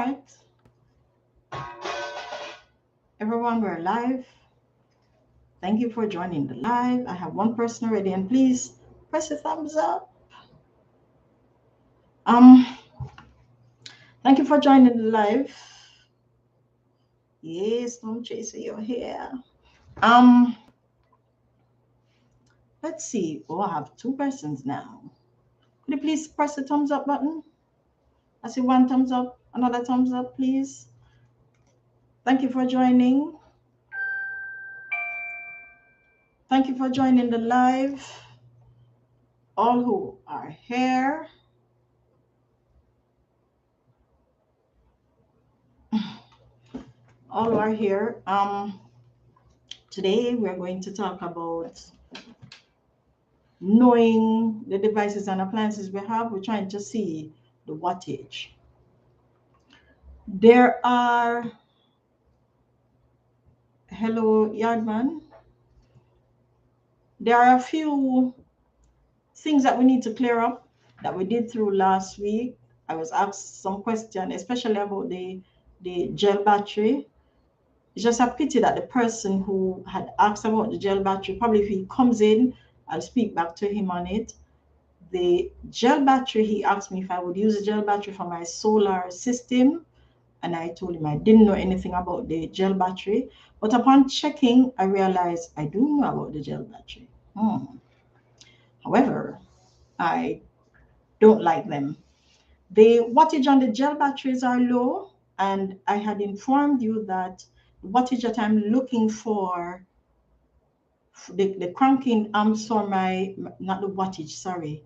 right. Everyone, we're live. Thank you for joining the live. I have one person already, and please press a thumbs up. Thank you for joining the live. Yes, Tom Chaser, you're here. Let's see. Oh, I have two persons now. Could you please press the thumbs up button? I see one thumbs up, another thumbs up, please. Thank you for joining. Thank you for joining the live. All who are here. All who are here. Today we're going to talk about knowing the devices and appliances we have. We're trying to see the wattage. There are, hello Yardman, there are a few things that we need to clear up that we did through last week. I was asked some question, especially about the gel battery. It's just a pity that the person who had asked about the gel battery, probably if he comes in, I'll speak back to him on it. The gel battery, he asked me if I would use the gel battery for my solar system, and I told him I didn't know anything about the gel battery. But upon checking, I realized I do know about the gel battery. However, I don't like them. The wattage on the gel batteries are low, and I had informed you that the wattage that I'm looking for, the cranking amps for my, not the wattage, sorry,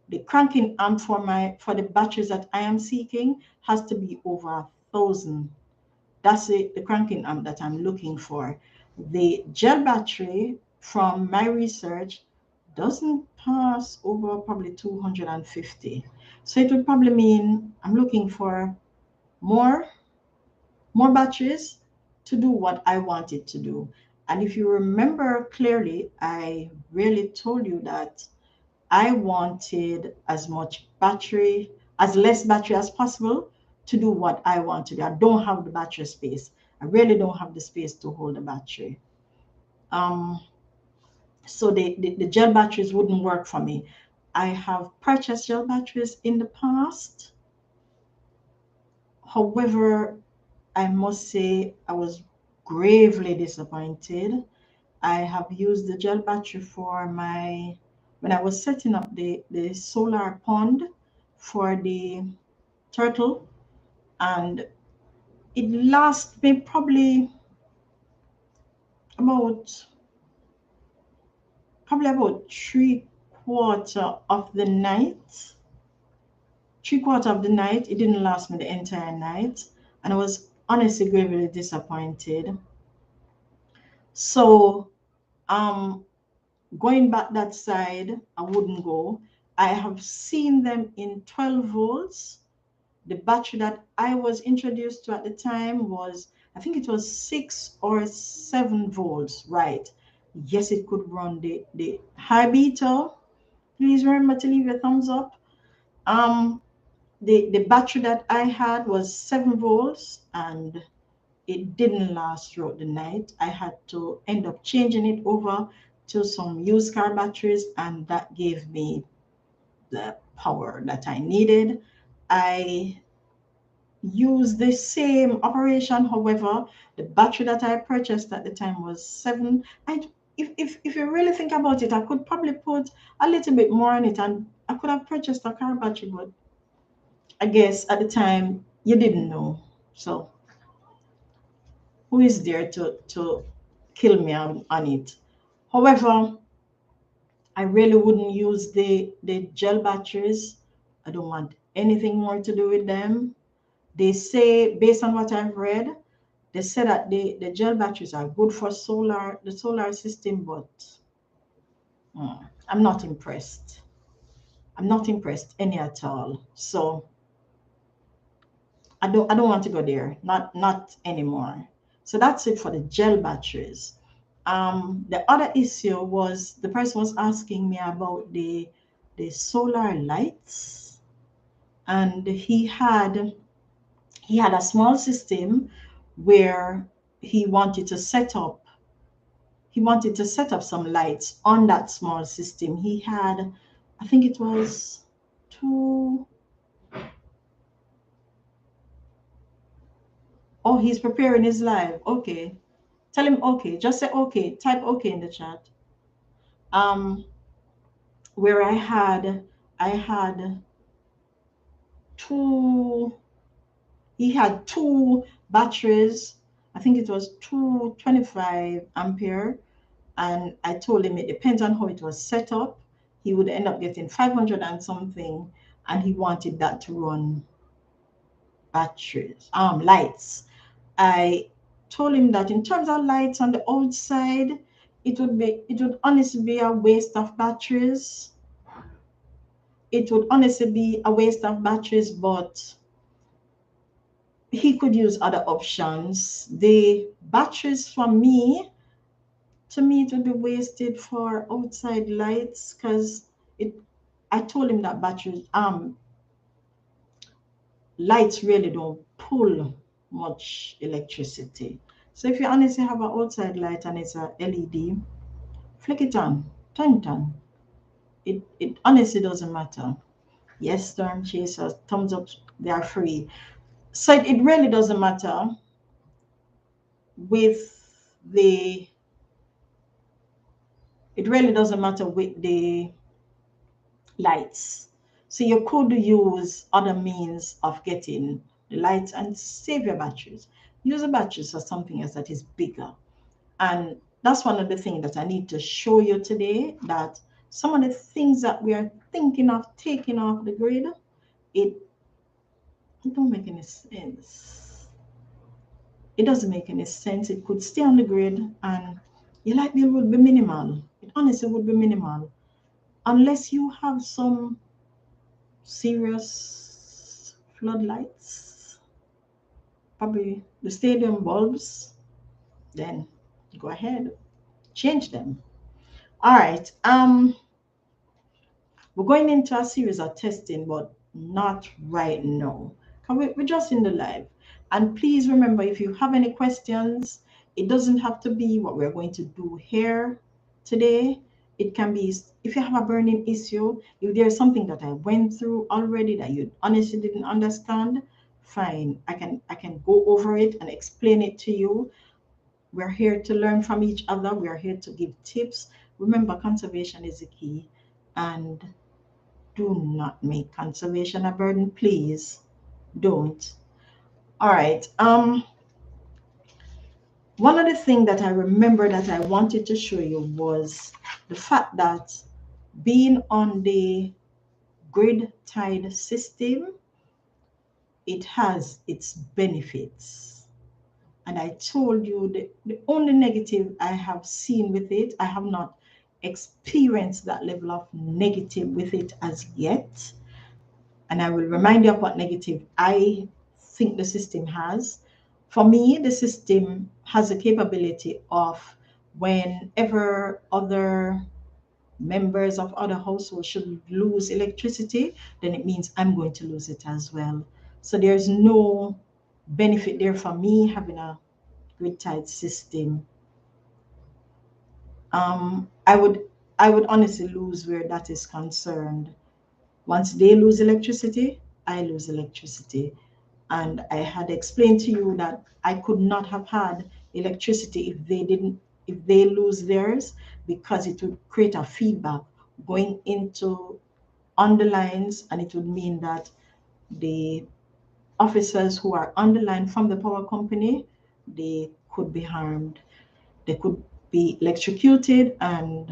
the cranking amp for the batteries that I am seeking has to be over 1,000. That's it, the cranking amp that I'm looking for. The gel battery, from my research, doesn't pass over probably 250. So it would probably mean I'm looking for more batteries to do what I want it to do. And if you remember clearly, I really told you that I wanted as much battery, as less battery as possible to do what I want to do. I don't have the battery space. I really don't have the space to hold the battery. So the gel batteries wouldn't work for me. I have purchased gel batteries in the past. However, I must say I was gravely disappointed. I have used the gel battery for when I was setting up the solar pond for the turtle, and it lasts me probably about 3/4 of the night. 3/4 of the night. It didn't last me the entire night, and I was honestly gravely disappointed. So going back that side, I wouldn't go. I have seen them in 12 volts. The battery that I was introduced to at the time was, I think it was 6 or 7 volts, right? Yes, it could run the high beta. Please remember to leave a thumbs up. The battery that I had was 7 volts, and it didn't last throughout the night. I had to end up changing it over to some used car batteries, and that gave me the power that I needed. I used the same operation. However, the battery that I purchased at the time was 7. If you really think about it, I could probably put a little bit more on it, and I could have purchased a car battery, but I guess at the time you didn't know. So who is there to kill me on it? However, I really wouldn't use the gel batteries. I don't want anything more to do with them. They say, based on what I've read, they say that the gel batteries are good for the solar system, but I'm not impressed. I'm not impressed any at all. So I don't want to go there. Not anymore. So that's it for the gel batteries. The other issue was the person was asking me about the solar lights, and he had he had a small system where he wanted to set up some lights on that small system. He had, I think it was two. Oh, he's preparing his live. Okay. Tell him okay. Just say okay. Type okay in the chat. Um, where I had two. He had two batteries. I think it was 225 ampere, and I told him it depends on how it was set up. He would end up getting 500 and something, and he wanted that to run lights. I told him that in terms of lights on the outside, it would honestly be a waste of batteries. It would honestly be a waste of batteries, but he could use other options. The batteries to me, it would be wasted for outside lights because it. I told him that batteries, lights really don't pull much electricity. So if you honestly have an outside light and it's a LED, flick it on, turn it on. It honestly doesn't matter. Yes, Storm Chasers, thumbs up, they are free. So it really doesn't matter with the it really doesn't matter with the lights. So you could use other means of getting the lights and save your batteries. Use the batteries for something else that is bigger. And that's one of the things that I need to show you today, that some of the things that we are thinking of taking off the grid, it, it don't make any sense. It doesn't make any sense. It could stay on the grid and your light bill would be minimal. It honestly would be minimal. Unless you have some serious floodlights, probably the stadium bulbs, then go ahead, change them. All right. We're going into a series of testing, but not right now. We're just in the live. And please remember, if you have any questions, it doesn't have to be what we're going to do here today. It can be if you have a burning issue, if there's something that I went through already that you honestly didn't understand, fine. I can go over it and explain it to you. We're here to learn from each other. We're here to give tips. Remember, conservation is the key. And do not make conservation a burden, please. Don't. All right. One of the things that I remember that I wanted to show you was the fact that being on the grid tied system, it has its benefits. And I told you the only negative I have seen with it, I have not experienced that level of negative with it as yet. And I will remind you of what negative I think the system has. For me, the system has a capability of whenever other members of other households should lose electricity, then it means I'm going to lose it as well. So there's no benefit there for me having a grid tied system. I would honestly lose where that is concerned. Once they lose electricity, I lose electricity. And I had explained to you that I could not have had electricity if they lose theirs, because it would create a feedback going into on the lines, and it would mean that the officers who are on the line from the power company, they could be harmed. They could be electrocuted, and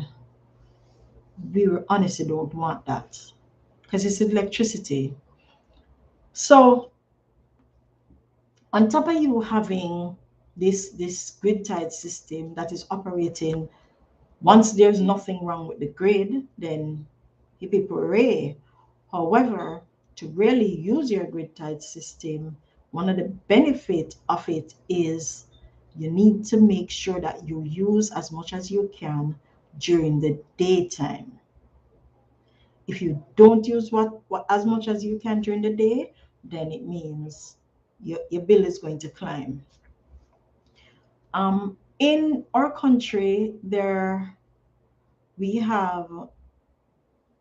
we honestly don't want that because it's electricity. So on top of you having this grid tied system that is operating, once there's nothing wrong with the grid, then hippie hooray. However, to really use your grid tied system, one of the benefits of it is you need to make sure that you use as much as you can during the daytime. If you don't use what as much as you can during the day, then it means your bill is going to climb. In our country, we have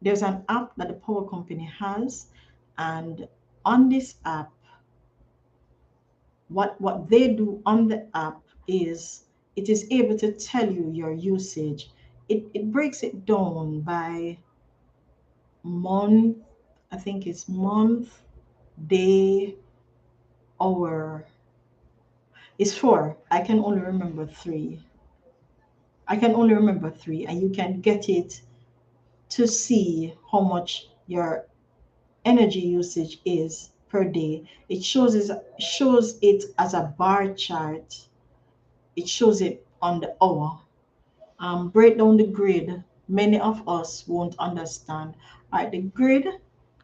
there's an app that the power company has, and on this app, what they do on the app is it is able to tell you your usage. It breaks it down by month. I think it's month, day, hour. It's four. I can only remember three. I can only remember three, and you can get it to see how much your energy usage is per day. It shows it as a bar chart. It shows it on the hour. Break down the grid. Many of us won't understand. All right, the grid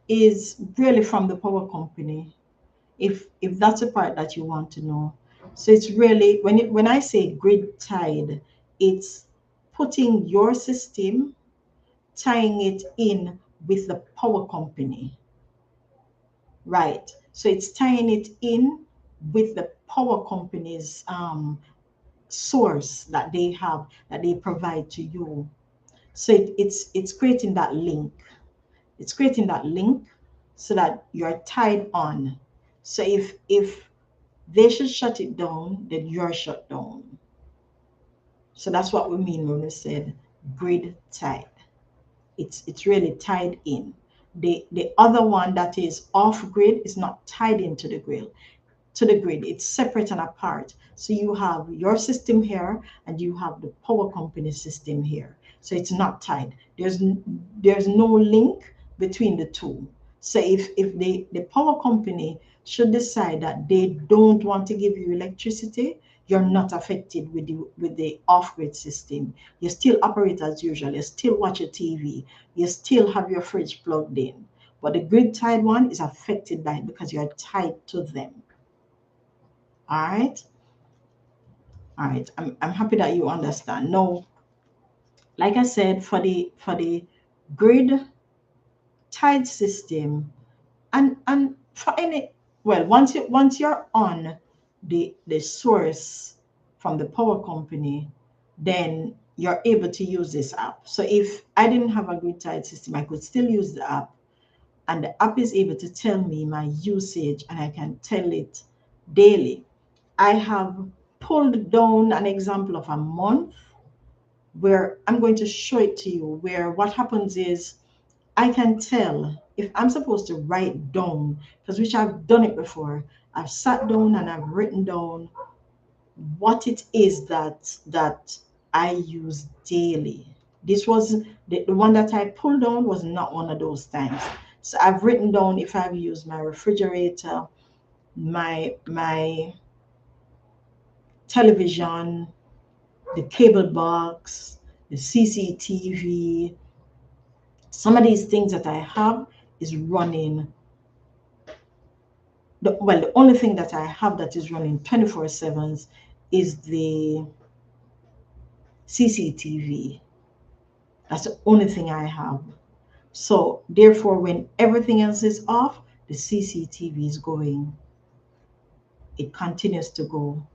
is really from the power company. If that's a part that you want to know, so it's really when I say grid tied, it's putting your system, tying it in with the power company, right? So it's tying it in with the power company's source that they have, that they provide to you. So it's creating that link. It's creating that link so that you're tied on. So if they should shut it down, then you're shut down. So that's what we mean when we said grid tied. It's really tied in. The other one that is off grid is not tied into the grid. It's separate and apart. So you have your system here and you have the power company system here. So it's not tied. There's no link between the two. So if the power company should decide that they don't want to give you electricity, you're not affected with the off-grid system. You still operate as usual. You still watch your TV. You still have your fridge plugged in. But the grid tied one is affected by it because you're tied to them. All right. All right. I'm happy that you understand. Now, like I said, for the grid tied system, and for any, well, once you're on the source from the power company, then you're able to use this app. So if I didn't have a grid tied system, I could still use the app, and the app is able to tell me my usage, and I can tell it daily. I have pulled down an example of a month where I'm going to show it to you, where what happens is I can tell if I'm supposed to write down, because which I've done it before. I've sat down and I've written down what it is that I use daily. This was the one that I pulled down was not one of those times. So I've written down if I've used my refrigerator, my television, the cable box, the CCTV. Some of these things that I have is running. The only thing that I have that is running 24/7 is the CCTV. That's the only thing I have. So therefore, when everything else is off, the CCTV is going. It continues to go.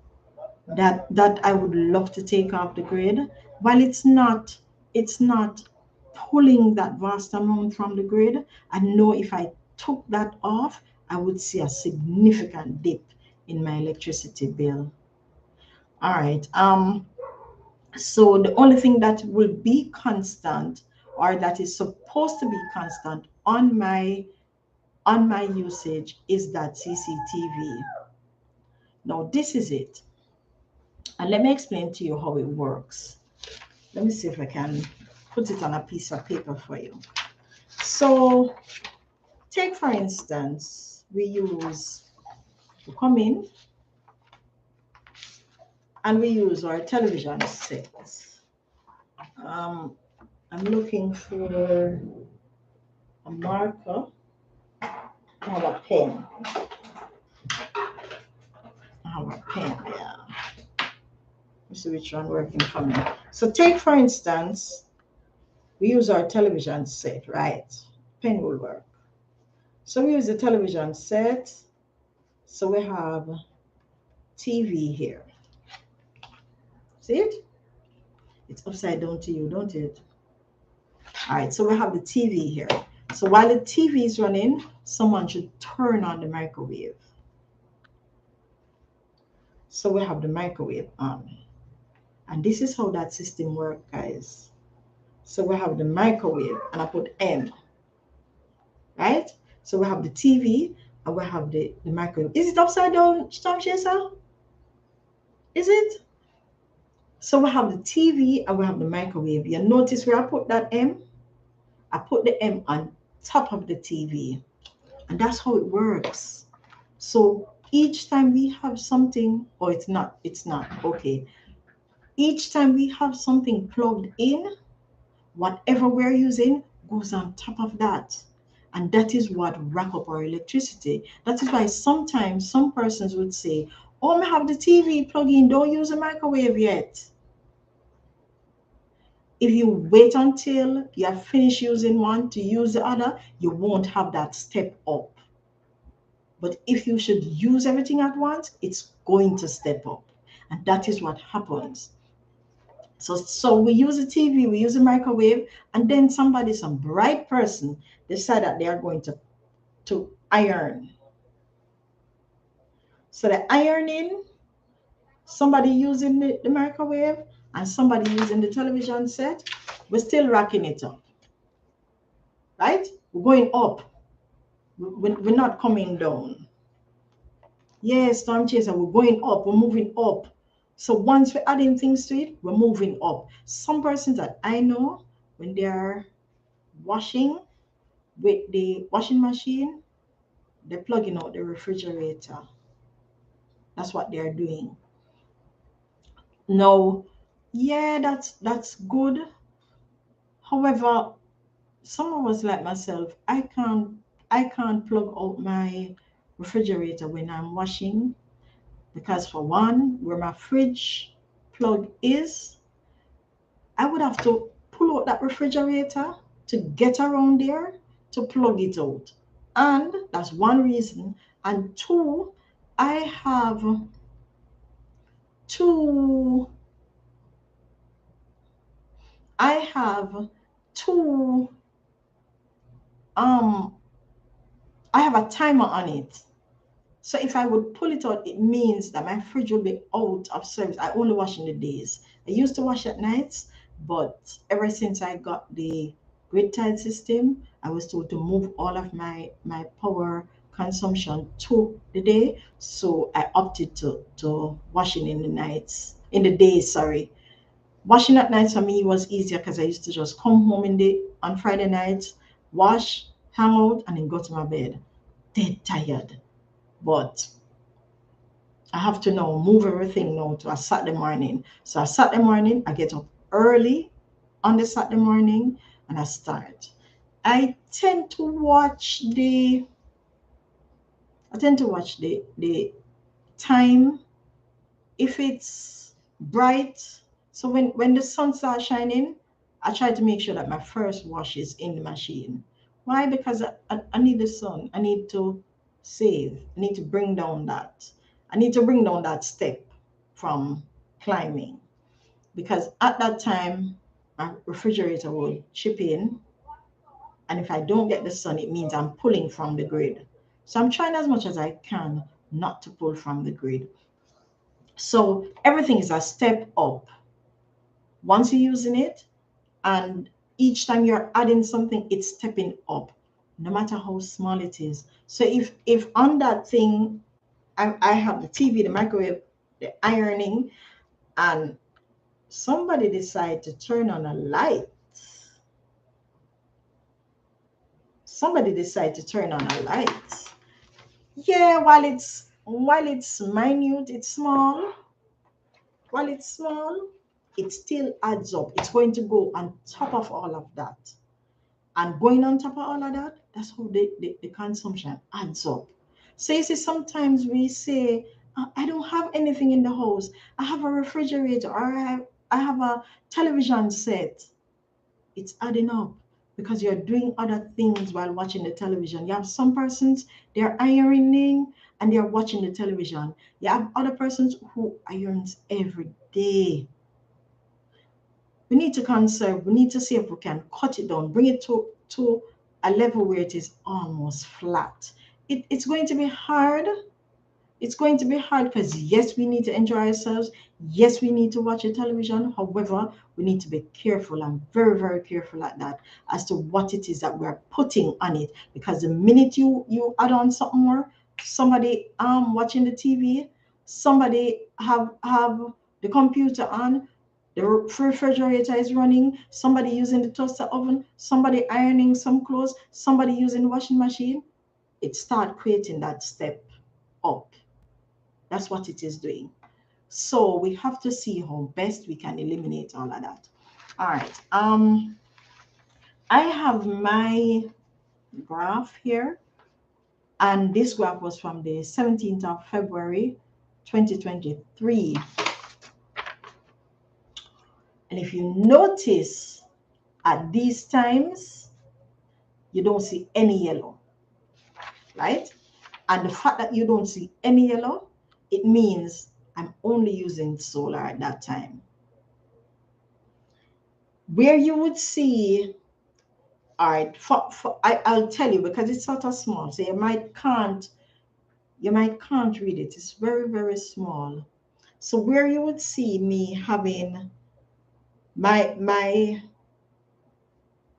That I would love to take off the grid. While it's not pulling that vast amount from the grid, I know if I took that off, I would see a significant dip in my electricity bill. All right. So the only thing that will be constant, or that is supposed to be constant on my usage, is that CCTV. Now this is it. And let me explain to you how it works. Let me see if I can put it on a piece of paper for you. So take for instance, we come in and we use our television sets. I'm looking for a marker. I have a pen. Yeah. Let's see which one working for me. So take for instance, we use our television set, right? Pen will work. So we use the television set. So we have TV here. See it? It's upside down to you, don't it? All right, so we have the TV here. So while the TV is running, someone should turn on the microwave. So we have the microwave on. And this is how that system works, guys. So we have the microwave, and I put M, right? So we have the TV, and we have the microwave. Is it upside down, Storm Chaser? Is it? So we have the TV, and we have the microwave. You notice where I put that M? I put the M on top of the TV. And that's how it works. So each time we have something, or it's not, okay. Each time we have something plugged in, whatever we're using goes on top of that. And that is what rack up our electricity. That is why sometimes some persons would say, oh, I have the TV plug in, don't use a microwave yet. If you wait until you have finished using one to use the other, you won't have that step up. But if you should use everything at once, it's going to step up. And that is what happens. So we use a TV, we use a microwave, and then some bright person decide that they are going to iron. So the ironing, somebody using the microwave and somebody using the television set, we're still racking it up. Right? We're going up. We're not coming down. Yes, Storm Chaser, we're going up, we're moving up. So once we're adding things to it, we're moving up. Some persons that I know, when they're washing with the washing machine, they're plugging out the refrigerator. That's what they're doing. No, yeah, that's good. However, some of us like myself, I can't plug out my refrigerator when I'm washing, because for one, where my fridge plug is, I would have to pull out that refrigerator to get around there to plug it out. And that's one reason. And two, I have two, I have two, um, I have a timer on it. So if I would pull it out, it means that my fridge will be out of service. I only wash in the days. I used to wash at nights, but ever since I got the grid tied system, I was told to move all of my power consumption to the day. So I opted to washing in the nights, in the days, sorry. Washing at nights for me was easier because I used to just come home on Friday nights, wash, hang out, and then go to my bed. Dead tired. But I have to now move everything now to a Saturday morning. So a Saturday morning, I get up early on the Saturday morning and I start. I tend to watch the time if it's bright. So when the sun starts shining, I try to make sure that my first wash is in the machine. Why? Because I need the sun. I need to save. I need to bring down that. I need to bring down that step from climbing. Because at that time, my refrigerator will chip in. And if I don't get the sun, it means I'm pulling from the grid. So I'm trying as much as I can not to pull from the grid. So everything is a step up. Once you're using it, and each time you're adding something, it's stepping up, no matter how small it is. So if on that thing, I have the TV, the microwave, the ironing, and somebody decide to turn on a light, somebody decide to turn on a light. Yeah, while it's minute, it's small. While it's small, it still adds up. It's going to go on top of all of that. And going on top of all of that, that's how the consumption adds up. So you see, sometimes we say, I don't have anything in the house. I have a refrigerator or I have a television set. It's adding up because you're doing other things while watching the television. You have some persons, they're ironing and they're watching the television. You have other persons who irons every day. We need to conserve. We need to see if we can cut it down, bring it to a level where it is almost flat. It's going to be hard. It's going to be hard because yes, we need to enjoy ourselves. Yes, we need to watch a television. However, we need to be careful and very, very careful at that as to what it is that we're putting on it. Because the minute you add on something more, somebody watching the TV, somebody have the computer on, the refrigerator is running, somebody using the toaster oven, somebody ironing some clothes, somebody using the washing machine, it start creating that step up. That's what it is doing. So we have to see how best we can eliminate all of that. All right. I have my graph here, and this graph was from the 17th of February, 2023. And if you notice at these times, you don't see any yellow, right? And the fact that you don't see any yellow, it means I'm only using solar at that time. Where you would see, all right, I'll tell you because it's sort of small, so you might can't read it. It's very, very small. So where you would see me having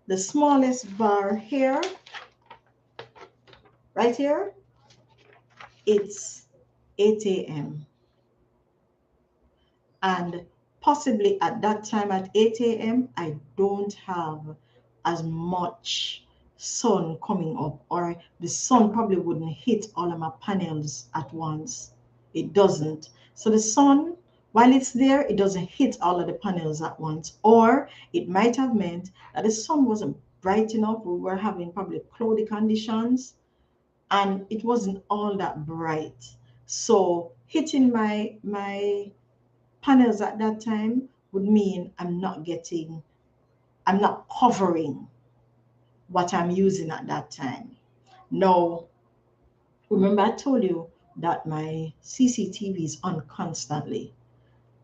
the smallest bar here, right here, it's 8 a.m. And possibly at that time at 8 a.m., I don't have as much sun coming up, or the sun probably wouldn't hit all of my panels at once. It doesn't. So the sun, while it's there, it doesn't hit all of the panels at once. Or it might have meant that the sun wasn't bright enough. We were having probably cloudy conditions and it wasn't all that bright. So hitting my panels at that time would mean I'm not covering what I'm using at that time. Now, remember I told you that my CCTV is on constantly,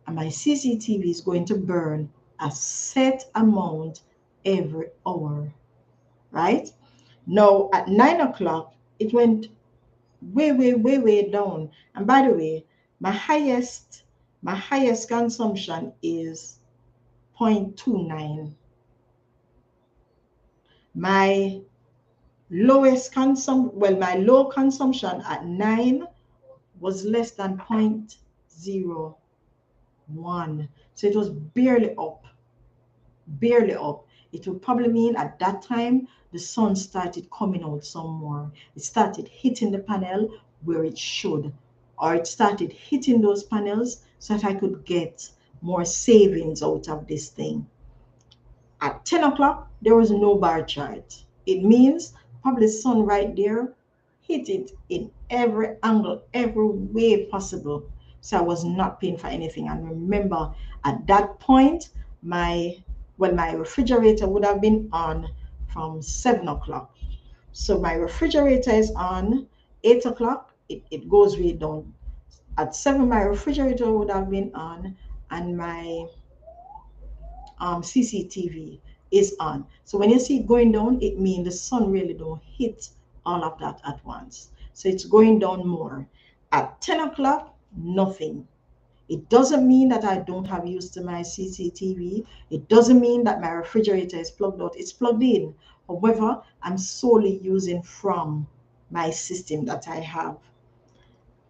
and my CCTV is going to burn a set amount every hour, right? Now, at 9 o'clock, it went way, way, way, way down. And by the way, my highest consumption is 0.29. My my low consumption at 9 was less than 0.01. So it was barely up, barely up. It would probably mean at that time the sun started coming out some more. It started hitting the panel where it should, or it started hitting those panels so that I could get more savings out of this thing. At 10 o'clock, there was no bar chart. It means probably sun right there hit it in every angle, every way possible. So I was not paying for anything. And remember, at that point, my refrigerator would have been on from 7 o'clock. So my refrigerator is on 8 o'clock, it goes way down. At 7, my refrigerator would have been on, and my CCTV is on. So when you see it going down, it means the sun really don't hit all of that at once. So it's going down more. At 10 o'clock, nothing. It doesn't mean that I don't have use to my CCTV. It doesn't mean that my refrigerator is plugged out. It's plugged in. However, I'm solely using from my system that I have.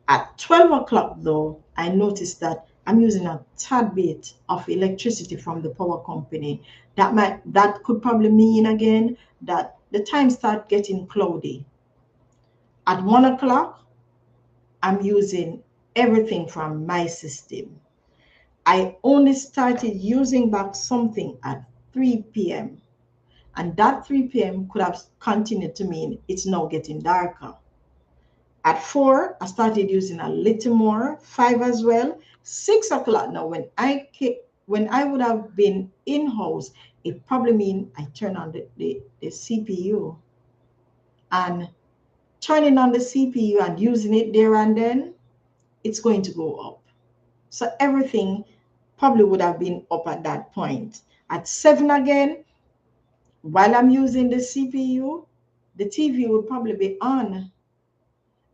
At 12 o'clock, though, I noticed that I'm using a tad bit of electricity from the power company. That could probably mean again that the time start getting cloudy. At 1 o'clock, I'm using everything from my system. I only started using back something at 3 p.m. And that 3 p.m. could have continued to mean it's now getting darker. At 4, I started using a little more, 5 as well. 6 o'clock now, when I would have been in-house, it probably means I turn on the CPU. And turning on the CPU and using it there and then, it's going to go up. So everything probably would have been up at that point. At 7 again, while I'm using the CPU, the TV would probably be on.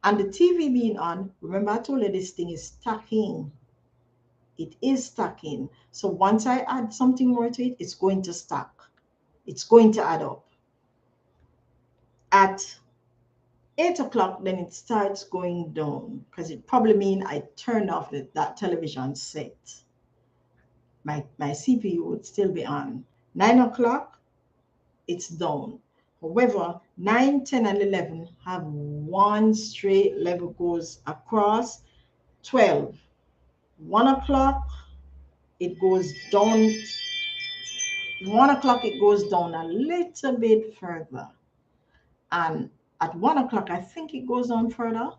And the TV being on, remember I told you this thing is stacking. It is stacking. So once I add something more to it, it's going to stack. It's going to add up. At 8 o'clock, then it starts going down because it probably means I turned off that television set. My CPU would still be on. 9 o'clock, it's down. However, 9, 10, and 11 have one straight level goes across. 12, 1 o'clock, it goes down. 1 o'clock, it goes down a little bit further. And at 1 o'clock, I think it goes on further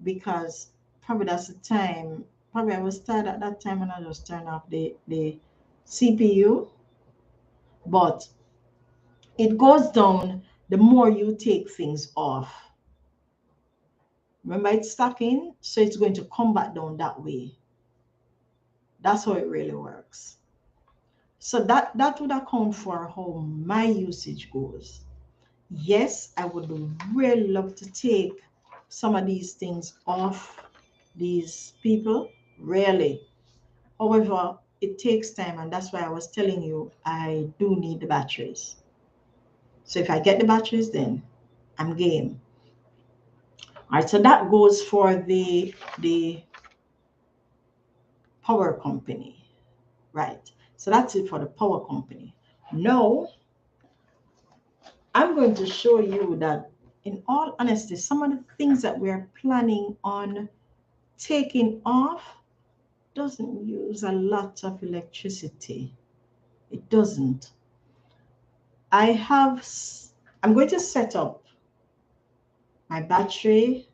because probably that's the time. Probably I was tired at that time and I just turned off the CPU. But it goes down the more you take things off. Remember, it's stacking, so it's going to come back down that way. That's how it really works. So that would account for how my usage goes. Yes, I would really love to take some of these things off these people, really. However, it takes time, and that's why I was telling you I do need the batteries. So if I get the batteries, then I'm game. All right, so that goes for the power company, right? So that's it for the power company. Now, I'm going to show you that, in all honesty, some of the things that we're planning on taking off doesn't use a lot of electricity. It doesn't. I'm going to set up my battery,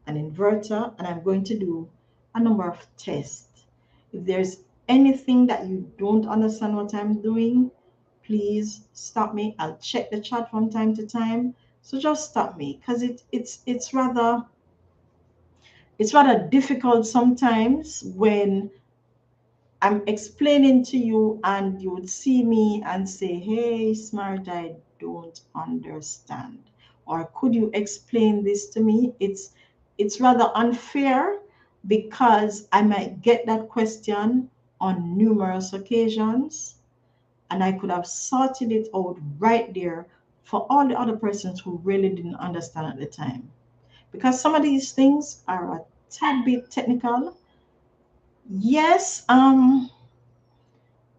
an inverter, and I'm going to do a number of tests. If there's anything that you don't understand what I'm doing, please stop me. I'll check the chat from time to time. So just stop me because it's rather difficult sometimes when I'm explaining to you and you would see me and say, hey, Smart, I don't understand. Or could you explain this to me? It's rather unfair because I might get that question on numerous occasions and I could have sorted it out right there for all the other persons who really didn't understand at the time. Because some of these things are a tad bit technical. Yes,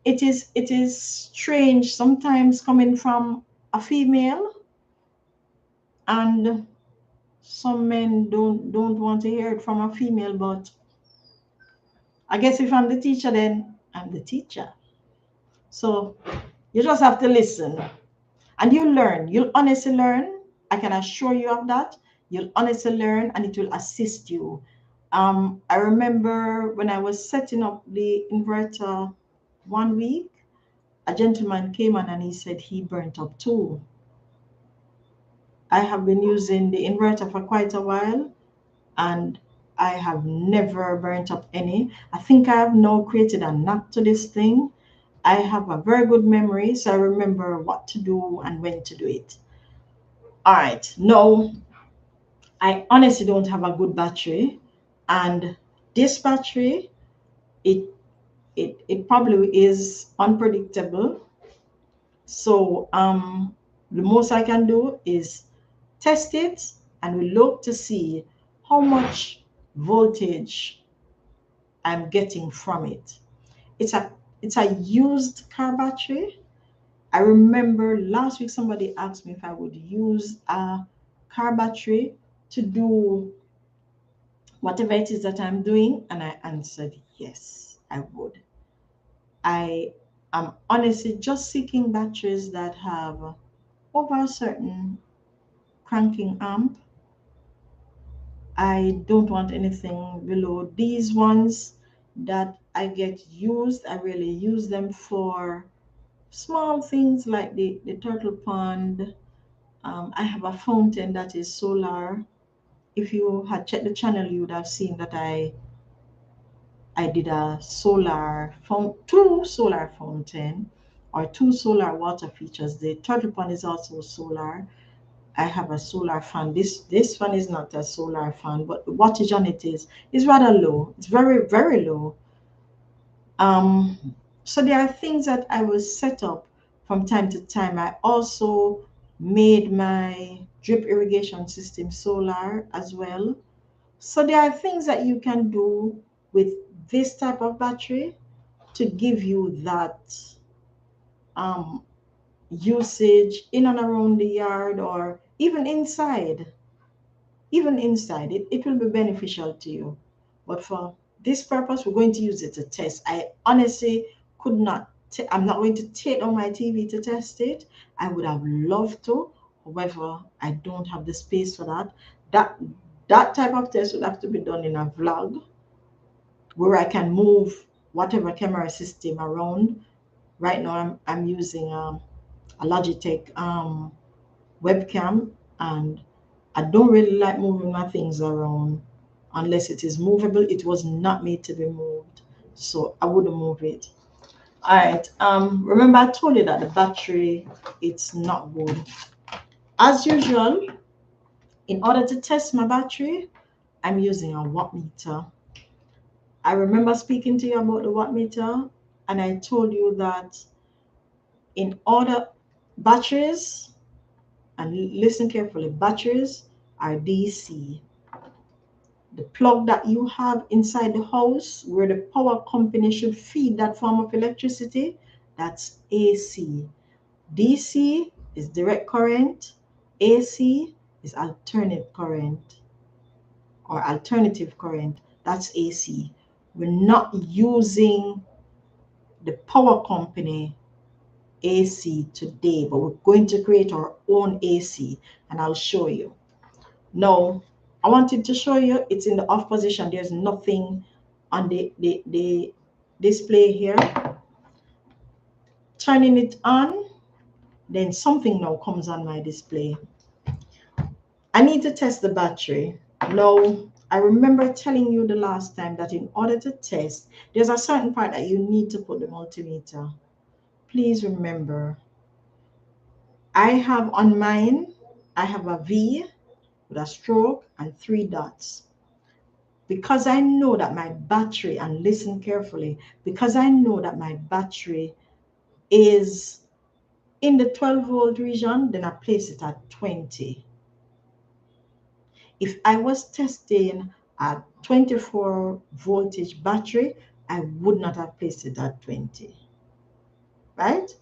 it is strange sometimes coming from a female, and some men don't want to hear it from a female, but I guess if I'm the teacher, then I'm the teacher. So you just have to listen and you learn. You'll honestly learn. I can assure you of that. You'll honestly learn and it will assist you. I remember when I was setting up the inverter one week, a gentleman came on and he said he burnt up too. I have been using the inverter for quite a while and I have never burnt up any. I think I have now created a knack to this thing. I have a very good memory, so I remember what to do and when to do it. All right, now I honestly don't have a good battery, and this battery, it it probably is unpredictable. So the most I can do is test it and we look to see how much voltage I'm getting from it. It's a used car battery. I remember last week somebody asked me if I would use a car battery to do whatever it is that I'm doing, and I answered yes, I would. I am honestly just seeking batteries that have over a certain cranking amp. I don't want anything below these ones that I get used. I really use them for Small things like the turtle pond. I have a fountain that is solar. If you had checked the channel, you would have seen that I did a two solar fountain or two solar water features. The turtle pond is also solar. I have a solar fan. This one is not a solar fan, but the wattage on it is rather low. It's very, very low. So there are things that I will set up from time to time. I also made my drip irrigation system solar as well. So there are things that you can do with this type of battery to give you that um, usage in and around the yard or even inside. Even inside, it will be beneficial to you. But for this purpose, we're going to use it to test. I honestly could not, I'm not going to take on my TV to test it. I would have loved to. However, I don't have the space for that. That that type of test would have to be done in a vlog where I can move whatever camera system around. Right now, I'm using a Logitech webcam, and I don't really like moving my things around unless it is movable. It was not made to be moved, so I wouldn't move it. All right. Remember I told you that the battery it's not good. As usual, in order to test my battery, I'm using a watt meter. I remember speaking to you about the watt meter, and I told you that in order batteries, and listen carefully, batteries are DC. The plug that you have inside the house where the power company should feed that form of electricity, that's AC. DC is direct current, AC is alternate current or alternative current, that's AC. We're not using the power company AC today, but we're going to create our own AC, and I'll show you. Now, I wanted to show you it's in the off position. There's nothing on the display here. Turning it on, then something now comes on my display. I need to test the battery. Now, I remember telling you the last time that in order to test, there's a certain part that you need to put the multimeter. Please remember, I have on mine, I have a V with a stroke and 3 dots. Because I know that my battery, and listen carefully, because I know that my battery is in the 12-volt region, then I place it at 20. If I was testing a 24 voltage battery, I would not have placed it at 20, right?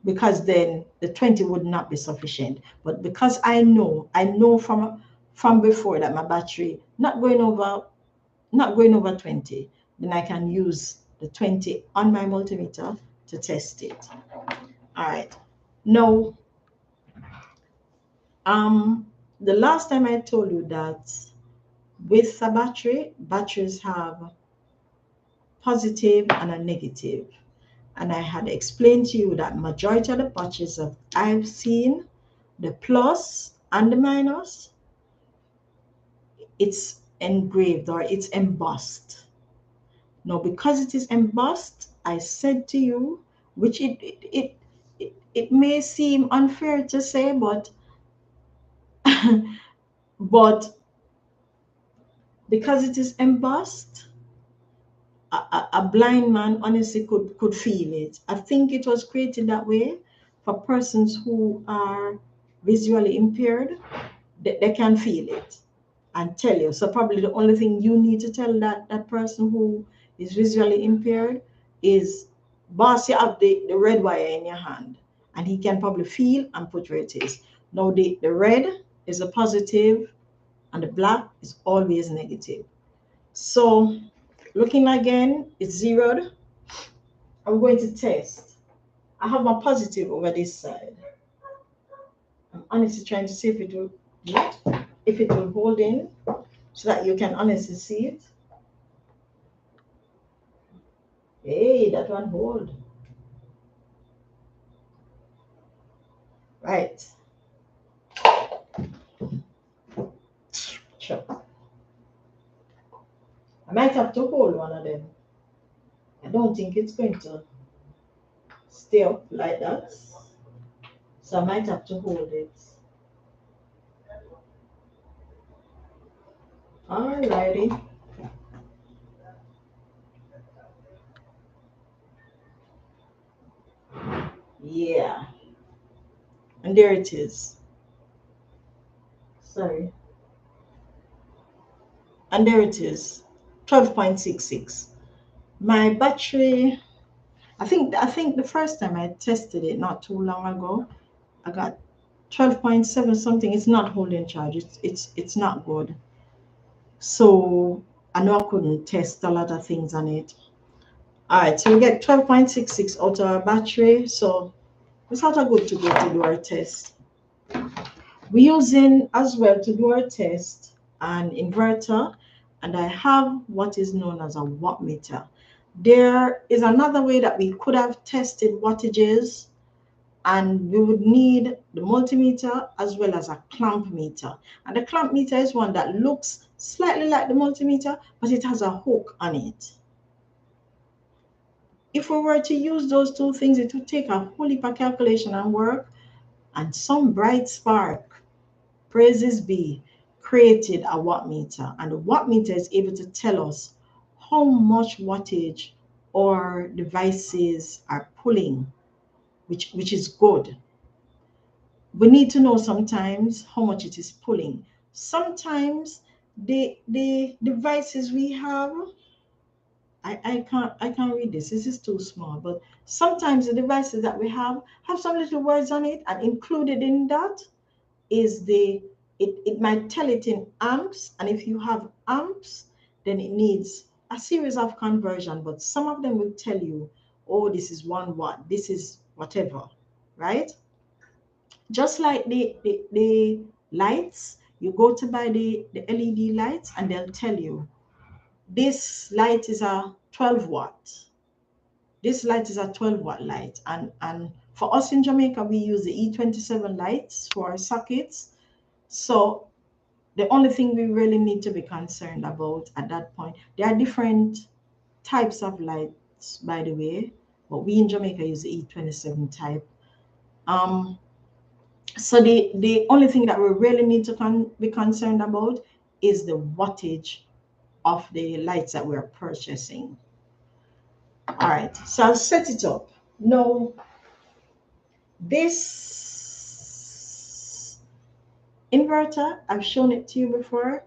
Because then the 20 would not be sufficient. But because I know from before that my battery not going over 20, then I can use the 20 on my multimeter to test it. All right. Now, the last time I told you that with a battery, batteries have positive and a negative. And I had explained to you that majority of the batteries that I've seen, the plus and the minus, it's engraved or it's embossed. Now, because it is embossed, I said to you, which it may seem unfair to say, but but because it is embossed, a blind man honestly could feel it. I think it was created that way for persons who are visually impaired. They can feel it and tell you. So probably the only thing you need to tell that person who is visually impaired is, boss, you have the red wire in your hand, and he can probably feel and put where it is. Now the red is a positive and the black is always negative. So looking again, it's zeroed. I'm going to test. I have my positive over this side. I'm honestly trying to see if it will hold in so that you can honestly see it. Hey, that one hold. Right. Sure. I might have to hold one of them. I don't think it's going to stay up like that. So I might have to hold it. Alrighty. Yeah. And there it is. Sorry. And there it is. 12.66. My battery, I think the first time I tested it not too long ago, I got 12.7 something. It's not holding charge. It's not good. So I know I couldn't test a lot of things on it. All right, so we get 12.66 out of our battery. So it's sort of good to go to do our test. We're using as well to do our test an inverter, and I have what is known as a wattmeter. There is another way that we could have tested wattages, and we would need the multimeter as well as a clamp meter. And the clamp meter is one that looks slightly like the multimeter, but it has a hook on it. If we were to use those two things, it would take a whole heap of calculation and work, and some bright spark, praises be, created a wattmeter. And the wattmeter is able to tell us how much wattage our devices are pulling, which is good. We need to know sometimes how much it is pulling. Sometimes the devices we have, I can't read this. This is too small. But sometimes the devices that we have some little words on it, and included in that is it might tell it in amps, and if you have amps, then it needs a series of conversion. But some of them will tell you, oh, this is 1 watt, this is whatever, right? Just like the lights, you go to buy the LED lights, and they'll tell you this light is a 12 watt. This light is a 12-watt light. And for us in Jamaica, we use the E27 lights for our sockets. So the only thing we really need to be concerned about at that point, there are different types of lights, by the way, but we in Jamaica use the E27 type. Um, so the only thing that we really need to be concerned about is the wattage of the lights that we're purchasing. All right, so I'll set it up. Now, this inverter, I've shown it to you before,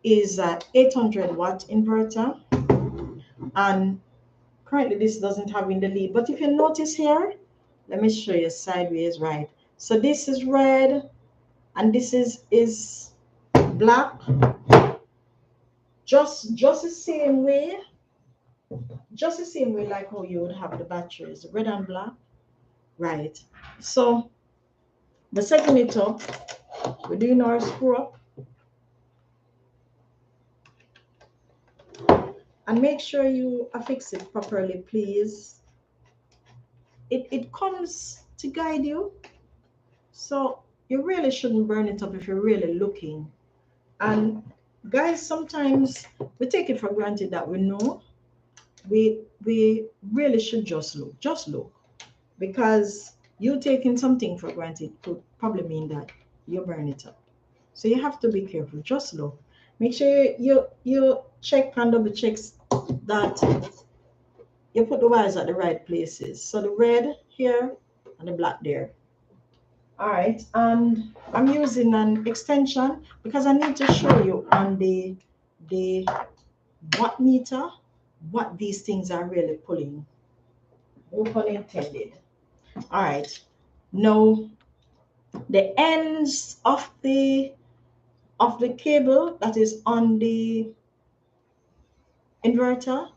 is an 800-watt inverter. And currently this doesn't have in the lead. But if you notice here, let me show you sideways, right? So this is red, and this is black. Just the same way, like how you would have the batteries, red and black, right? So we're setting it up. We're doing our screw up. And make sure you affix it properly, please. It comes to guide you. So you really shouldn't burn it up if you're really looking. And guys, sometimes we take it for granted that we know. We really should just look. Just look. Because you taking something for granted could probably mean that you burn it up. So you have to be careful. Just look. Make sure you check and double check that you put the wires at the right places. So the red here and the black there. All right, and I'm using an extension because I need to show you on the watt meter what these things are really pulling. No pun intended. All right, now the ends of the cable that is on the inverter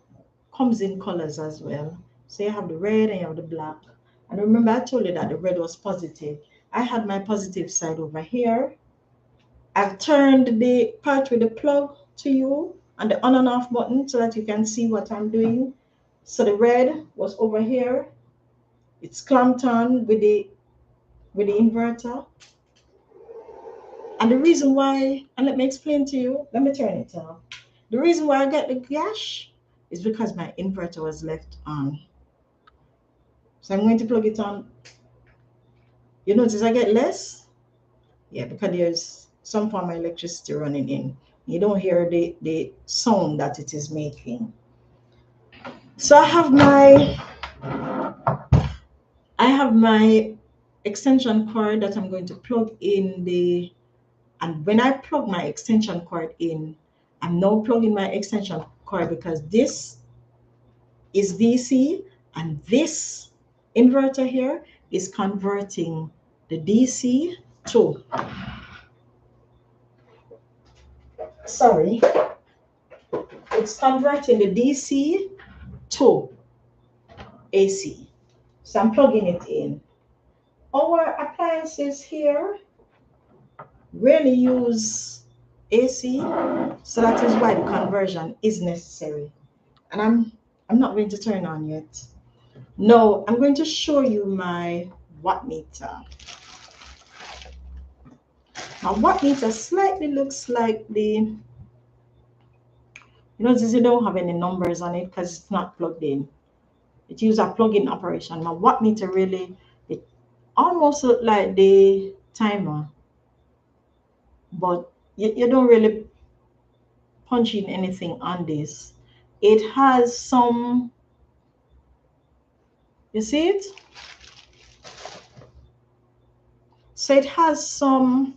comes in colors as well. So you have the red and you have the black. And remember, I told you that the red was positive. I had my positive side over here. I've turned the part with the plug to you and the on and off button so that you can see what I'm doing. So the red was over here. It's clamped on with the with the inverter. And the reason why, and let me explain to you, let me turn it off. The reason why I get the gash is because my inverter was left on. So I'm going to plug it on. You notice I get less? Yeah, because there's some form of electricity running in. You don't hear the sound that it is making. So I have my extension cord that I'm going to plug in and when I plug my extension cord in, I'm now plugging my extension cord because this is DC and this inverter here is converting the DC to, sorry, it's converting the DC to AC. So I'm plugging it in. Our appliances here rarely use AC, so that is why the conversion is necessary. And I'm not going to turn on yet. No, I'm going to show you my watt meter. My watt meter slightly looks like notice you don't have any numbers on it because it's not plugged in. It uses a plug-in operation. My watt meter really, it almost look like the timer, but you don't really punch in anything on this. It has some, you see it? So it has some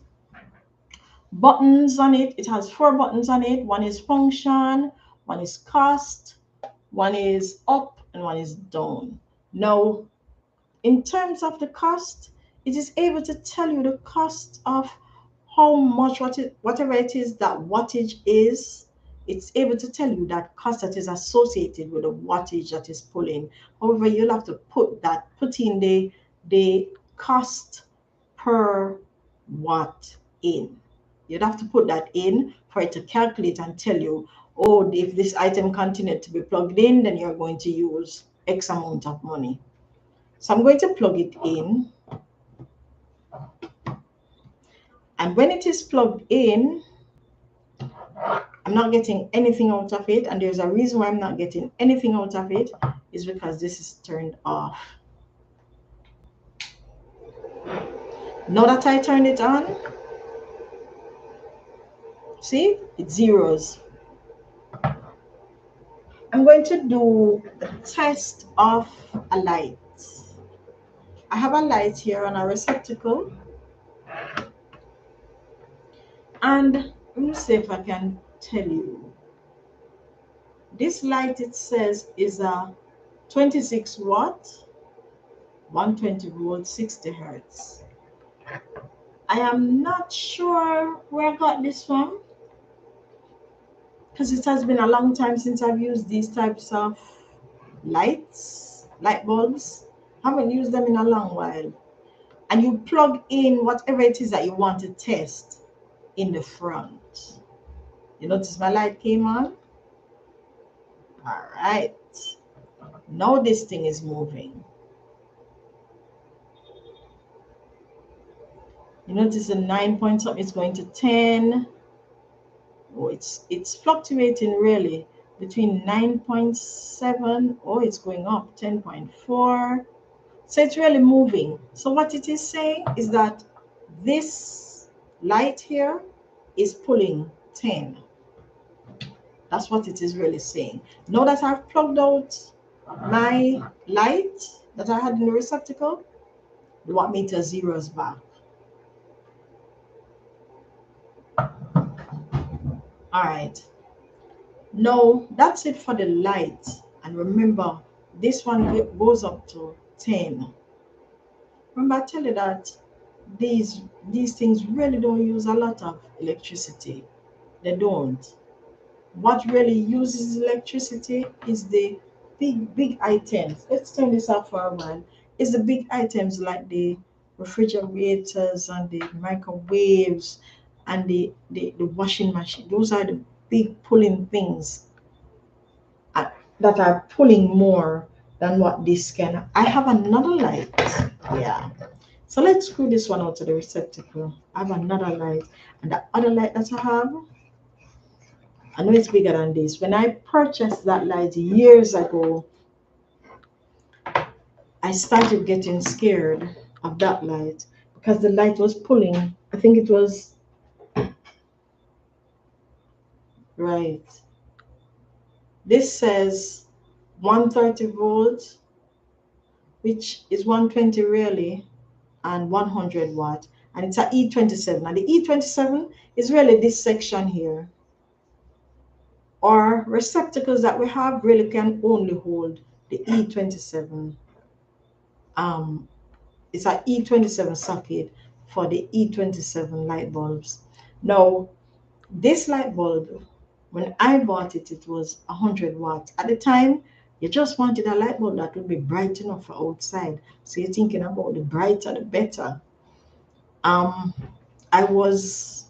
buttons on it. It has 4 buttons on it. One is function, one is cost, one is up, and one is down. Now, in terms of the cost, it is able to tell you the cost of how much, whatever it is that wattage is. It's able to tell you that cost that is associated with the wattage that is pulling. However, you'll have to put in the cost per watt in. You'd have to put that in for it to calculate and tell you, oh, if this item continued to be plugged in, then you're going to use X amount of money. So I'm going to plug it in. And when it is plugged in, I'm not getting anything out of it. And there's a reason why I'm not getting anything out of it is because this is turned off. Now that I turned it on, see, it zeros. I'm going to do a test of a light. I have a light here on a receptacle. And let me see if I can tell you. This light, it says, is a 26 watt, 120 volt, 60 hertz. I am not sure where I got this from because it has been a long time since I've used these types of light bulbs. I haven't used them in a long while. And you plug in whatever it is that you want to test in the front. You notice my light came on? All right. Now this thing is moving. You notice the 9 point something is going to 10. Oh, it's fluctuating really between 9.7. Oh, it's going up 10.4. So it's really moving. So what it is saying is that this light here is pulling 10. That's what it is really saying. Now that I've plugged out my light that I had in the receptacle, the watt meter zeros back. All right. Now that's it for the light. And remember, this one goes up to 10. Remember, I tell you that these things really don't use a lot of electricity. They don't. What really uses electricity is the big items. Let's turn this off for a while. It's the big items like the refrigerators and the microwaves and the washing machine. Those are the big pulling things that are pulling more than what this can. I have another light. Yeah. So let's screw this one out to the receptacle. I have another light, and the other light that I have, I know it's bigger than this. When I purchased that light years ago, I started getting scared of that light because the light was pulling. I think it was right. This says 130 volts, which is 120 really, and 100 watt. And it's a E27. And the E27 is really this section here. Our receptacles that we have really can only hold the E27. Um, it's an E27 socket for the E27 light bulbs. Now, this light bulb, when I bought it, it was 100 watts. At the time, you just wanted a light bulb that would be bright enough for outside. So you're thinking about the brighter, the better. Um, I was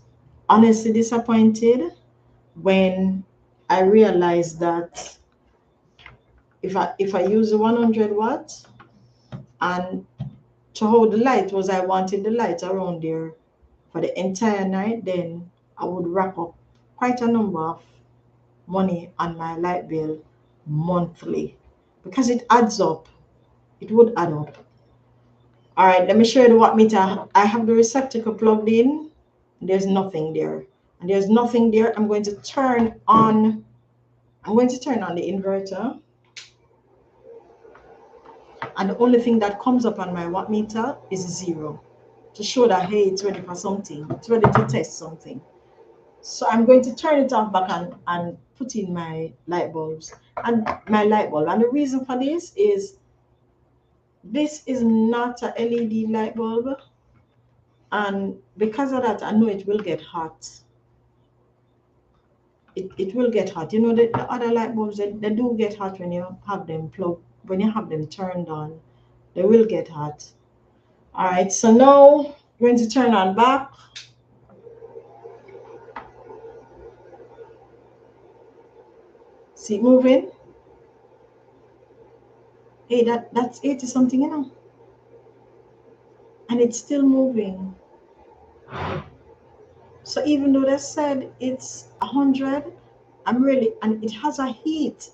honestly disappointed when I realized that if I use the 100 watts and to hold the light was I wanted the light around there for the entire night, then I would rack up quite a number of money on my light bill monthly because it adds up. It would add up. All right, let me show you the wattmeter. I have the receptacle plugged in. There's nothing there. And there's nothing there. I'm going to turn on the inverter. And the only thing that comes up on my wattmeter is 0 to show that, hey, it's ready for something. It's ready to test something. So I'm going to turn it off back and put in my light bulbs and my light bulb. And the reason for this is not a LED light bulb. And because of that, I know it will get hot. It will get hot. You know, the other light bulbs, they do get hot when you have them plugged, when you have them turned on. They will get hot. All right, so now I'm going to turn on back. See it moving? Hey, that's 80 something, you know. And it's still moving. So even though they said it's 100, and it has a heat.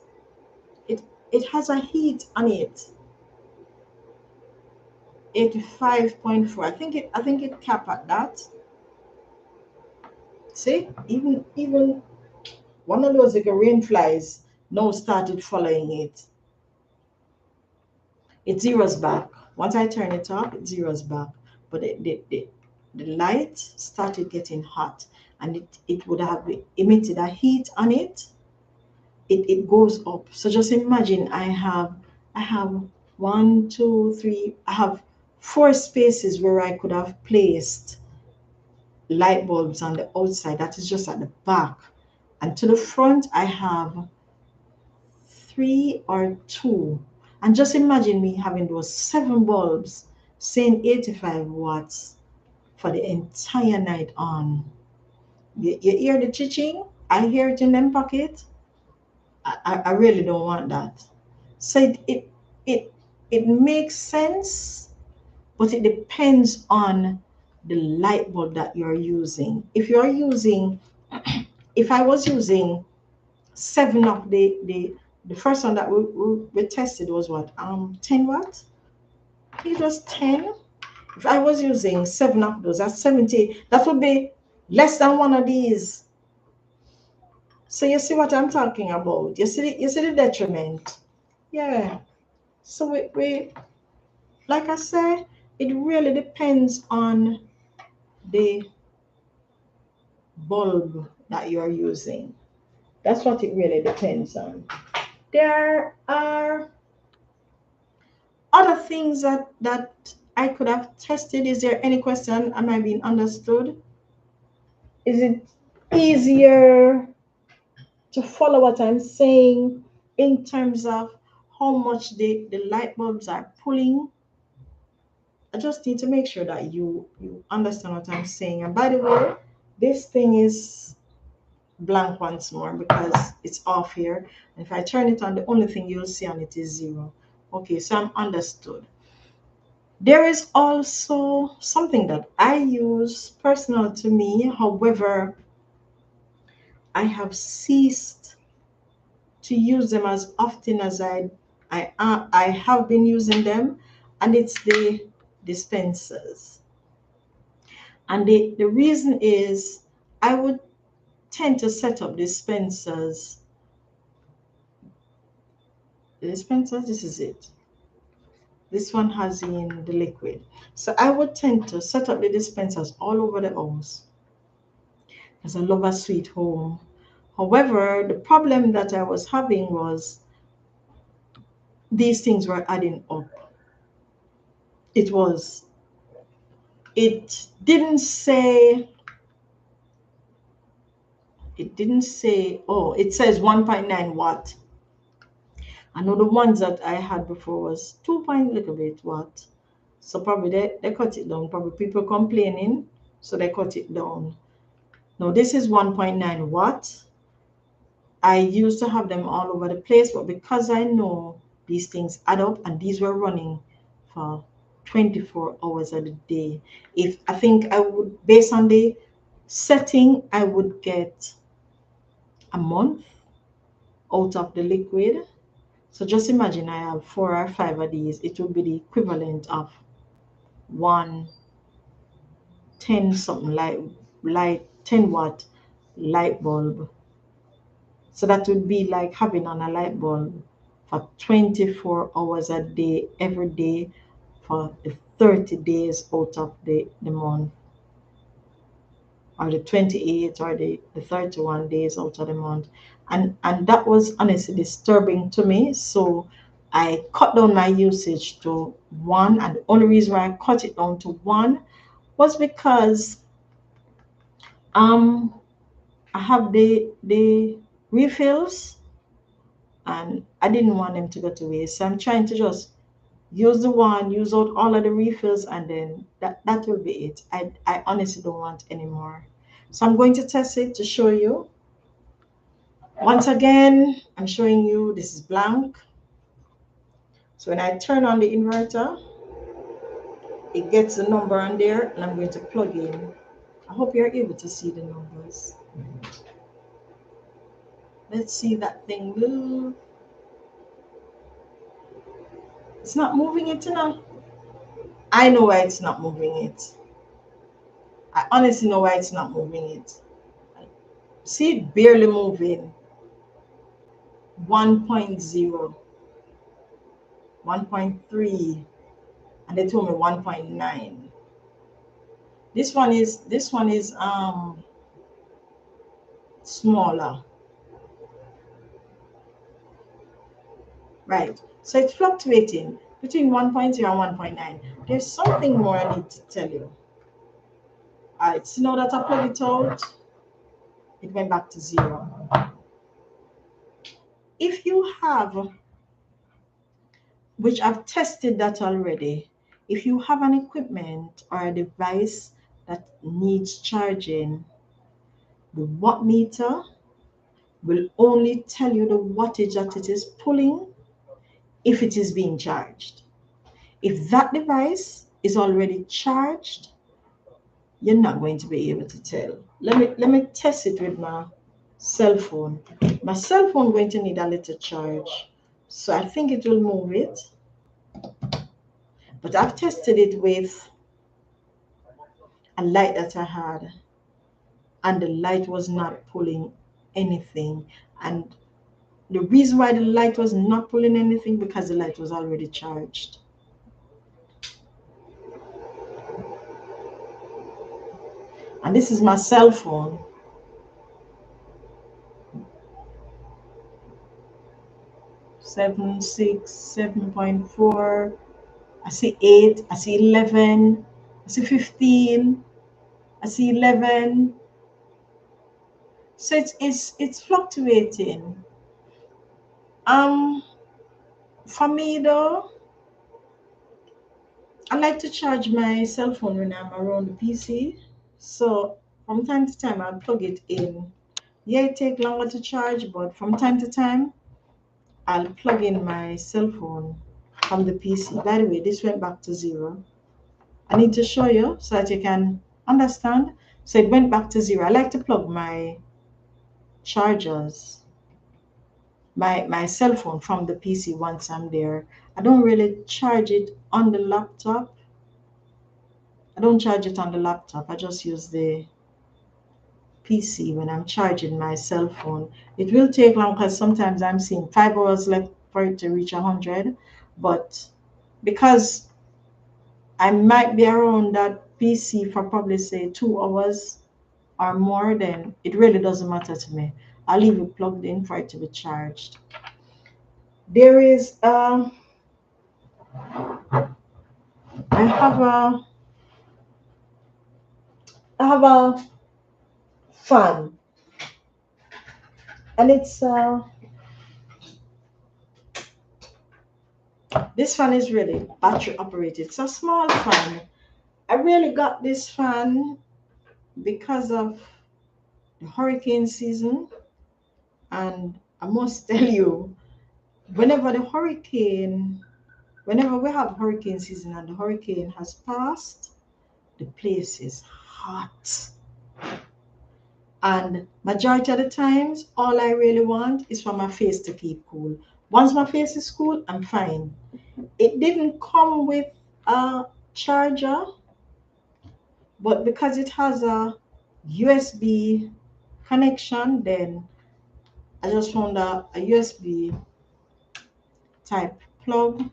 It has a heat on it. 85.4. I think it capped at that. See, even one of those little rain flies now started following it. It zeroes back. Once I turn it off, it zeroes back. But the light started getting hot, and it would have emitted a heat on it. It goes up. So just imagine I have one, two, three, I have 4 spaces where I could have placed light bulbs on the outside. That is just at the back. And to the front, I have 3 or 2. And just imagine me having those 7 bulbs saying 85 watts for the entire night on. You hear the chiching? I hear it in them pocket. I really don't want that. So it it makes sense, but it depends on the light bulb that you're using. If you're using, if I was using 7 of the first one that we tested was what 10 watt. It was 10. If I was using 7 of those, that's 70. That would be less than one of these. So you see what I'm talking about. You see the detriment. Yeah. So we like I said, it really depends on the bulb that you're using. That's what it really depends on. There are other things that I could have tested. Is there any question? Am I being understood? Is it easier to follow what I'm saying in terms of how much the light bulbs are pulling? I just need to make sure that you understand what I'm saying. And by the way, this thing is blank once more because it's off here. And if I turn it on, the only thing you'll see on it is 0. Okay, so I'm understood. There is also something that I use personal to me. However, I have ceased to use them as often as I have been using them, and it's the dispensers. And the reason is I would tend to set up dispensers. The dispensers, this is it. This one has in the liquid. So I would tend to set up the dispensers all over the house because I love a sweet home. However, the problem that I was having was these things were adding up. It was, it didn't say, oh, it says 1.9 watt. I know the ones that I had before was 2 point little bit watt. So probably they cut it down. Probably people complaining, so they cut it down. Now this is 1.9 watt. I used to have them all over the place, but because I know these things add up and these were running for 24 hours a day, if I think I would, based on the setting, I would get a month out of the liquid. So just imagine I have 4 or 5 of these, it would be the equivalent of 110 something like 10 watt light bulb. So that would be like having on a light bulb for 24 hours a day, every day for the 30 days out of the month, or the 28 or the 31 days out of the month. And that was honestly disturbing to me. So I cut down my usage to one. And the only reason why I cut it down to one was because um I have the refills and I didn't want them to go to waste. So I'm trying to just use the one, use out all of the refills, and then that will be it. I honestly don't want any more. So I'm going to test it to show you. Once again, I'm showing you this is blank. So when I turn on the inverter, it gets the number on there, and I'm going to plug in. I hope you're able to see the numbers. Let's see that thing move. It's not moving it, you know. I know why it's not moving it. I honestly know why it's not moving it. See it barely moving. 1.0, 1.3, and they told me 1.9. This one is smaller. Right. So it's fluctuating between 1.0 and 1.9. There's something more I need to tell you. All right, so now that I plug it out, it went back to 0. If you have, which I've tested that already, if you have an equipment or a device that needs charging, the watt meter will only tell you the wattage that it is pulling if it is being charged. If that device is already charged, you're not going to be able to tell. Let me test it with my cell phone. My cell phone going to need a little charge, so I think it will move it. But I've tested it with a light that I had, and the light was not pulling anything. And the reason why the light was not pulling anything, because the light was already charged. And this is my cell phone. Seven, 6, 7.4. I see 8. I see 11. I see 15. I see 11. So it's fluctuating. For me though, I like to charge my cell phone when I'm around the PC. So from time to time I'll plug it in. Yeah, it takes longer to charge, but from time to time I'll plug in my cell phone from the PC. By the way, this went back to 0. I need to show you so that you can understand. So it went back to 0. I like to plug my chargers, my cell phone from the PC once I'm there. I don't really charge it on the laptop. I don't charge it on the laptop. I just use the PC when I'm charging my cell phone. It will take long because sometimes I'm seeing 5 hours left for it to reach 100. But because I might be around that PC for probably say 2 hours or more, then it really doesn't matter to me. I'll leave it plugged in for it to be charged. There is I have a I have a fan, and it's this fan is really battery operated. It's a small fan. I really got this fan because of the hurricane season, and I must tell you, whenever the hurricane, whenever we have hurricane season and the hurricane has passed, the place is hot. And majority of the times, all I really want is for my face to keep cool. Once my face is cool, I'm fine. It didn't come with a charger, but because it has a USB connection, then I just found a USB type plug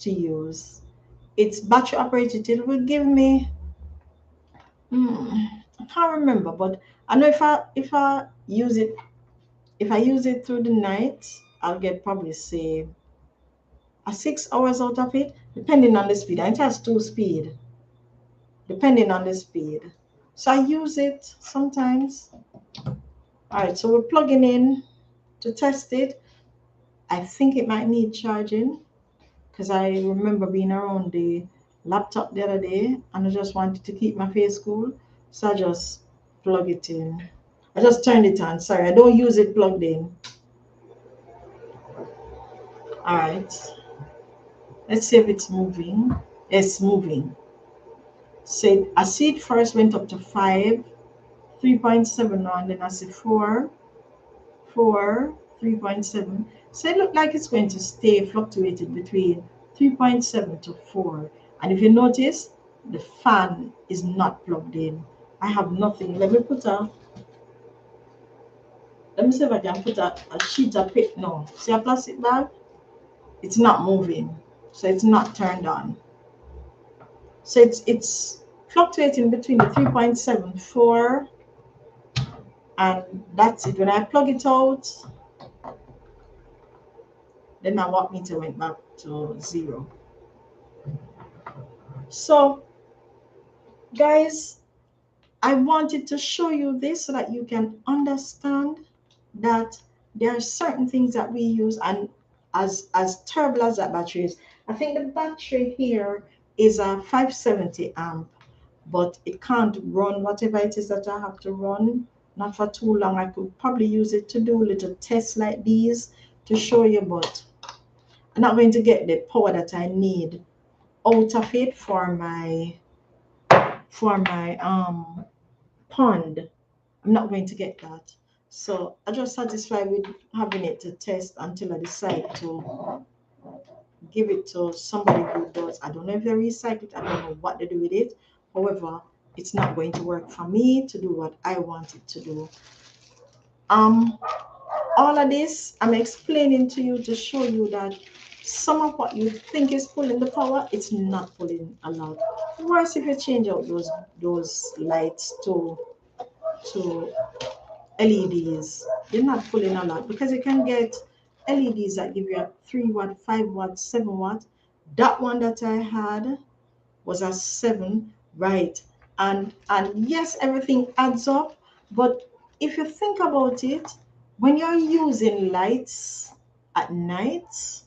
to use. It's battery operated. It will give me, I can't remember, but I know if I use it through the night, I'll get probably say a 6 hours out of it, depending on the speed. And it has two speed, depending on the speed. So I use it sometimes. All right, so we're plugging in to test it. I think it might need charging because I remember being around the laptop the other day and I just wanted to keep my face cool. So I just plug it in. I just turned it on. Sorry, I don't use it plugged in. All right. Let's see if it's moving. It's moving. So I see it first went up to 5, 3.7 now, and then I see 4, 4, 3.7. So it looked like it's going to stay fluctuated between 3.7 to 4. And if you notice, the fan is not plugged in. I have nothing. Let me see if I can put a sheet of paper. No, see a plastic bag? It's not moving. So it's not turned on. So it's fluctuating between the 3.74 and that's it. When I plug it out, then my watt meter went back to 0. So guys, I wanted to show you this so that you can understand that there are certain things that we use, and as terrible as that battery is, I think the battery here is a 570 amp, but it can't run whatever it is that I have to run, not for too long. I could probably use it to do little tests like these to show you, but I'm not going to get the power that I need out of it for my pond. I'm not going to get that. So I just satisfied with having it to test until I decide to give it to somebody who does. I don't know if they recycle it. I don't know what they do with it. However, it's not going to work for me to do what I want it to do. All of this I'm explaining to you to show you that some of what you think is pulling the power, it's not pulling a lot. Worse if you change out those lights to LEDs. They're not pulling a lot because you can get LEDs that give you a 3 watt, 5 watt, 7 watt. That one that I had was a 7, right? And yes, everything adds up, but if you think about it, when you're using lights at night,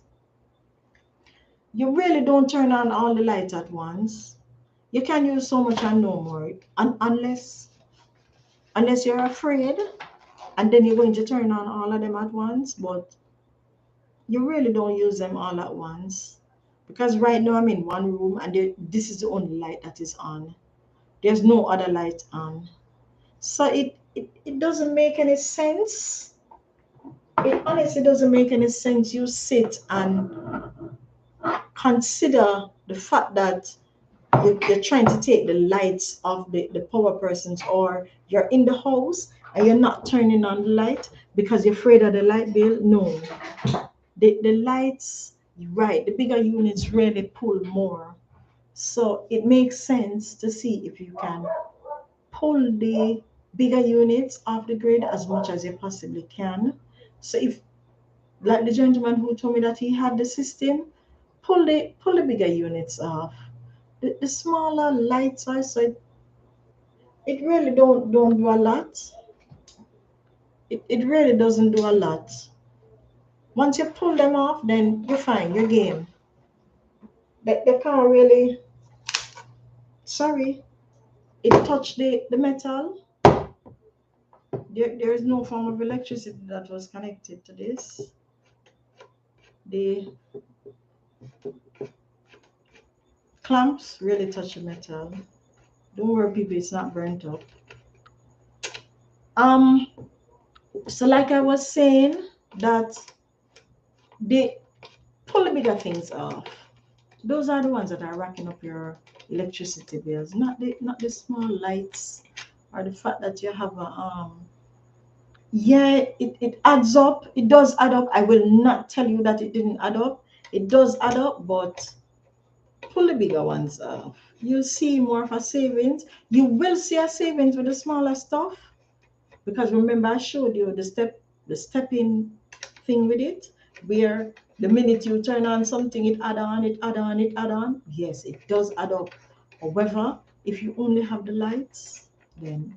you really don't turn on all the lights at once. You can use so much and no more, unless you're afraid, and then you're going to turn on all of them at once. But You really don't use them all at once. Because right now I'm in one room and this is the only light that is on. There's no other light on. So it doesn't make any sense. It honestly doesn't make any sense. You sit and consider the fact that you're trying to take the lights of the power persons, or you're in the house and you're not turning on the light because you're afraid of the light bill. No, the lights, right, the bigger units really pull more. So it makes sense to see if you can pull the bigger units off the grid as much as you possibly can. So if, like the gentleman who told me that he had the system, pull the bigger units off. The smaller lights are, so it really don't do a lot. It really doesn't do a lot. Once you pull them off, then you're fine, you're game. They can't really, sorry, it touched the metal. There is no form of electricity that was connected to this. The clamps really touch the metal. Don't worry, people, it's not burnt up. Um, so like I was saying, that they pull the bigger things off. Those are the ones that are racking up your electricity bills, not the small lights, or the fact that you have a yeah, it adds up. It does add up. I will not tell you that it didn't add up. It does add up, but pull the bigger ones off. You'll see more of a savings. You will see a savings with the smaller stuff, because remember I showed you the stepping thing with it, where the minute you turn on something, it add on, it add on, it add on. Yes, it does add up. However, if you only have the lights, then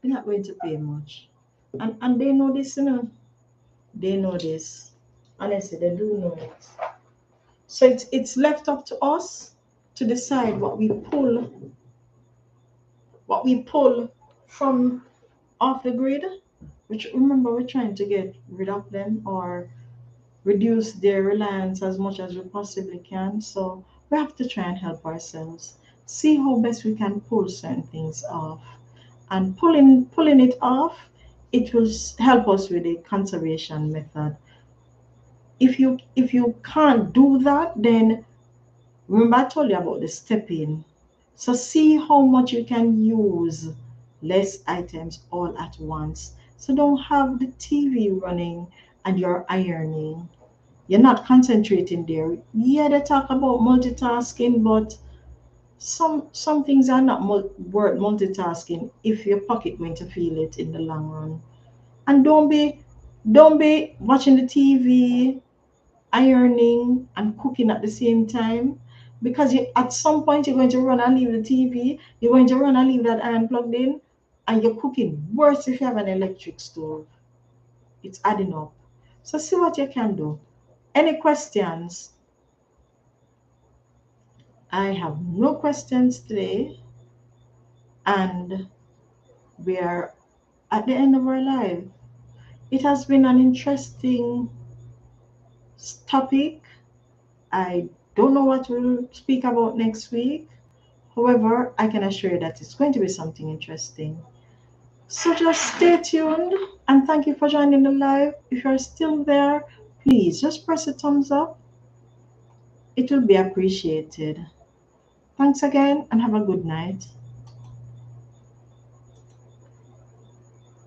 you're not going to pay much. And they know this, you know. They know this. Honestly, they do know it. So it's left up to us to decide what we pull from off the grid, which, remember, we're trying to get rid of them or reduce their reliance as much as we possibly can. So we have to try and help ourselves, see how best we can pull certain things off. And pulling it off, it will help us with the conservation method. If you can't do that, then remember I told you about the stepping. So see how much you can use less items all at once. So don't have the TV running and you're ironing. You're not concentrating there. Yeah, they talk about multitasking, but some things are not worth multitasking if your pocket going to feel it in the long run. And don't be watching the TV, ironing and cooking at the same time, because at some point you're going to run and leave the TV, you're going to run and leave that iron plugged in, and you're cooking worse if you have an electric stove. It's adding up. So see what you can do. Any questions? I have no questions today, and we are at the end of our life. It has been an interesting topic. I don't know what we'll speak about next week. However, I can assure you that it's going to be something interesting. So just stay tuned, and thank you for joining the live. If you're still there, please just press a thumbs up. It will be appreciated. Thanks again and have a good night.